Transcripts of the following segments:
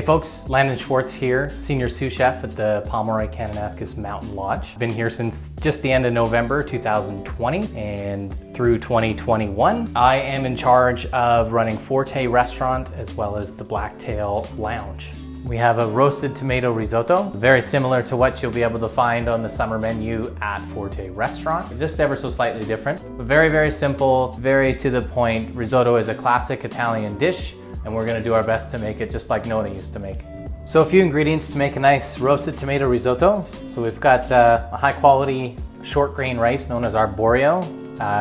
Hey folks, Landon Schwartz here, Senior Sous Chef at the Pomeroy Kananaskis Mountain Lodge. Been here since just the end of November 2020 and through 2021. I am in charge of running Forte Restaurant as well as the Blacktail Lounge. We have a roasted tomato risotto, very similar to what you'll be able to find on the summer menu at Forte Restaurant, just ever so slightly different. But very, very simple, very to the point. Risotto is a classic Italian dish, and we're gonna do our best to make it just like Nona used to make. So a few ingredients to make a nice roasted tomato risotto. So we've got a high quality short grain rice known as arborio.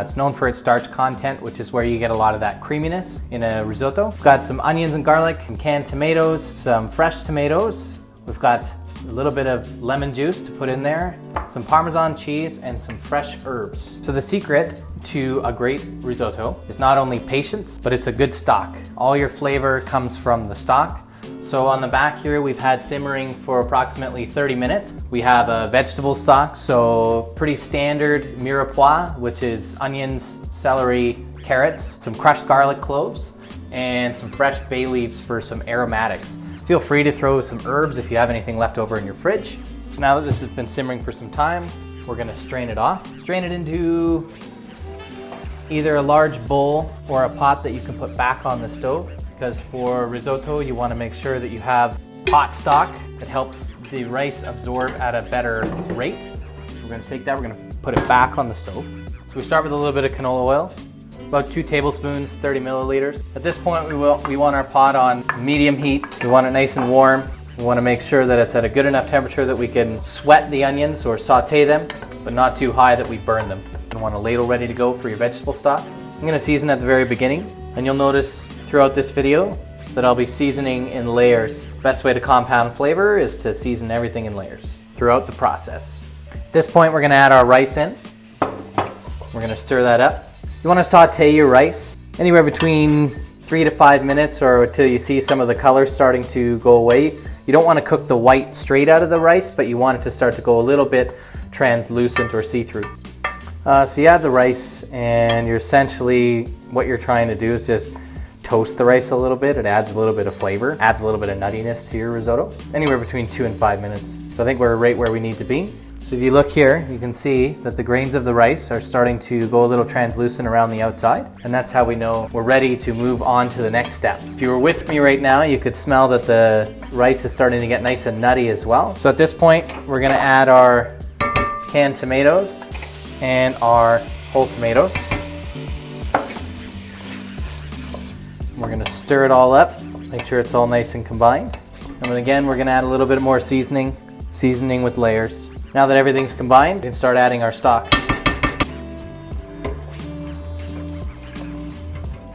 It's known for its starch content, which is where you get a lot of that creaminess in a risotto. We've got some onions and garlic, some canned tomatoes, some fresh tomatoes. We've got a little bit of lemon juice to put in there, some Parmesan cheese, and some fresh herbs. So the secret to a great risotto is not only patience, but it's a good stock. All your flavor comes from the stock. So on the back here, we've had simmering for approximately 30 minutes. We have a vegetable stock, so pretty standard mirepoix, which is onions, celery, carrots, some crushed garlic cloves, and some fresh bay leaves for some aromatics. Feel free to throw some herbs if you have anything left over in your fridge. So now that this has been simmering for some time, we're gonna strain it off. Strain it into either a large bowl or a pot that you can put back on the stove, because for risotto you want to make sure that you have hot stock that helps the rice absorb at a better rate. So we're going to take that, we're going to put it back on the stove. So we start with a little bit of canola oil, about 2 tablespoons, 30 milliliters. At this point we want our pot on medium heat. We want it nice and warm. We want to make sure that it's at a good enough temperature that we can sweat the onions or saute them, but not too high that we burn them. You want a ladle ready to go for your vegetable stock. I'm going to season at the very beginning, and you'll notice throughout this video that I'll be seasoning in layers. Best way to compound flavor is to season everything in layers throughout the process. At this point, we're going to add our rice in. We're going to stir that up. You want to saute your rice anywhere between 3 to 5 minutes or until you see some of the color starting to go away. You don't want to cook the white straight out of the rice, but you want it to start to go a little bit translucent or see-through. So you add the rice, and what you're trying to do is just toast the rice a little bit. It adds a little bit of flavor, adds a little bit of nuttiness to your risotto. Anywhere between 2 and 5 minutes. So I think we're right where we need to be. So if you look here, you can see that the grains of the rice are starting to go a little translucent around the outside. And that's how we know we're ready to move on to the next step. If you were with me right now, you could smell that the rice is starting to get nice and nutty as well. So at this point, we're gonna add our canned tomatoes and our whole tomatoes. We're gonna stir it all up, make sure it's all nice and combined. And then again, we're gonna add a little bit more seasoning with layers. Now that everything's combined, we can start adding our stock.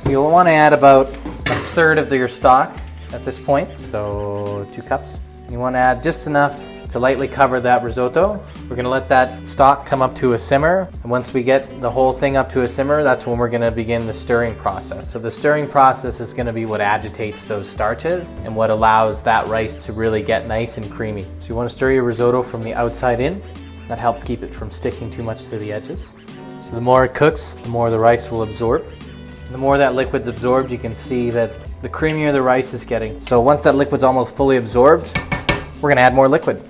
So you'll wanna add about 1/3 of your stock at this point, so 2 cups. You wanna add just enough to lightly cover that risotto. We're gonna let that stock come up to a simmer. And once we get the whole thing up to a simmer, that's when we're gonna begin the stirring process. So the stirring process is gonna be what agitates those starches and what allows that rice to really get nice and creamy. So you wanna stir your risotto from the outside in. That helps keep it from sticking too much to the edges. So the more it cooks, the more the rice will absorb. And the more that liquid's absorbed, you can see that the creamier the rice is getting. So once that liquid's almost fully absorbed, we're gonna add more liquid.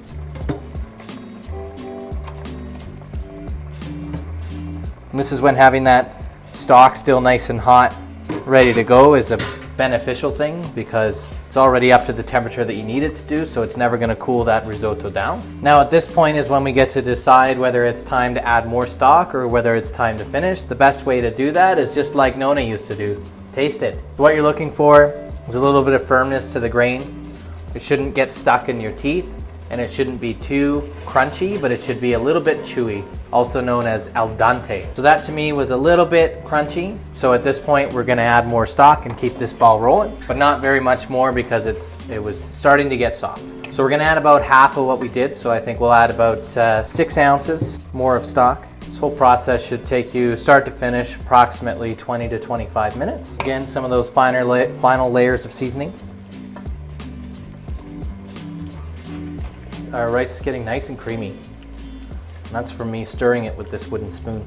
And this is when having that stock still nice and hot, ready to go, is a beneficial thing because it's already up to the temperature that you need it to do, so it's never going to cool that risotto down. Now at this point is when we get to decide whether it's time to add more stock or whether it's time to finish. The best way to do that is just like Nona used to do. Taste it. What you're looking for is a little bit of firmness to the grain. It shouldn't get stuck in your teeth, and it shouldn't be too crunchy, but it should be a little bit chewy, also known as al dente. So that to me was a little bit crunchy. So at this point, we're gonna add more stock and keep this ball rolling, but not very much more because it was starting to get soft. So we're gonna add about half of what we did. So I think we'll add about 6 ounces more of stock. This whole process should take you start to finish approximately 20 to 25 minutes. Again, some of those final layers of seasoning. Our rice is getting nice and creamy. And that's from me stirring it with this wooden spoon.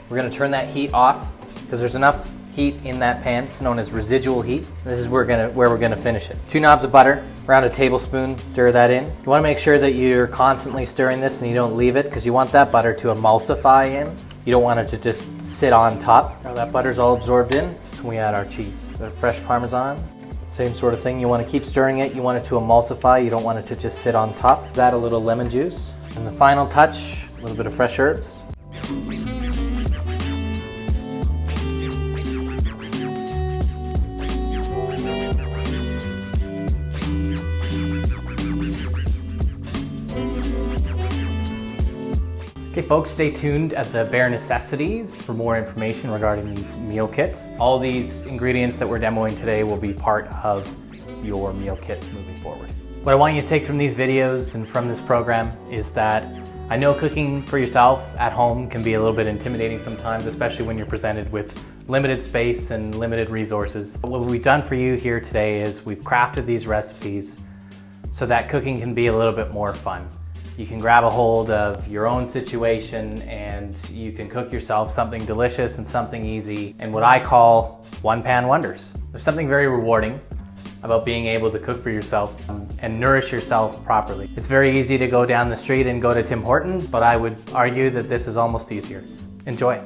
We're gonna turn that heat off because there's enough heat in that pan. It's known as residual heat. This is where we're gonna finish it. 2 knobs of butter, around a tablespoon, stir that in. You wanna make sure that you're constantly stirring this and you don't leave it because you want that butter to emulsify in. You don't want it to just sit on top. Now that butter's all absorbed in, so we add our cheese. Got fresh Parmesan. Same sort of thing, you want to keep stirring it, you want it to emulsify, you don't want it to just sit on top. Add a little lemon juice. And the final touch, a little bit of fresh herbs. Okay folks, stay tuned at the Bare Necessities for more information regarding these meal kits. All these ingredients that we're demoing today will be part of your meal kits moving forward. What I want you to take from these videos and from this program is that I know cooking for yourself at home can be a little bit intimidating sometimes, especially when you're presented with limited space and limited resources. But what we've done for you here today is we've crafted these recipes so that cooking can be a little bit more fun. You can grab a hold of your own situation and you can cook yourself something delicious and something easy and what I call one-pan wonders. There's something very rewarding about being able to cook for yourself and nourish yourself properly. It's very easy to go down the street and go to Tim Hortons, but I would argue that this is almost easier. Enjoy.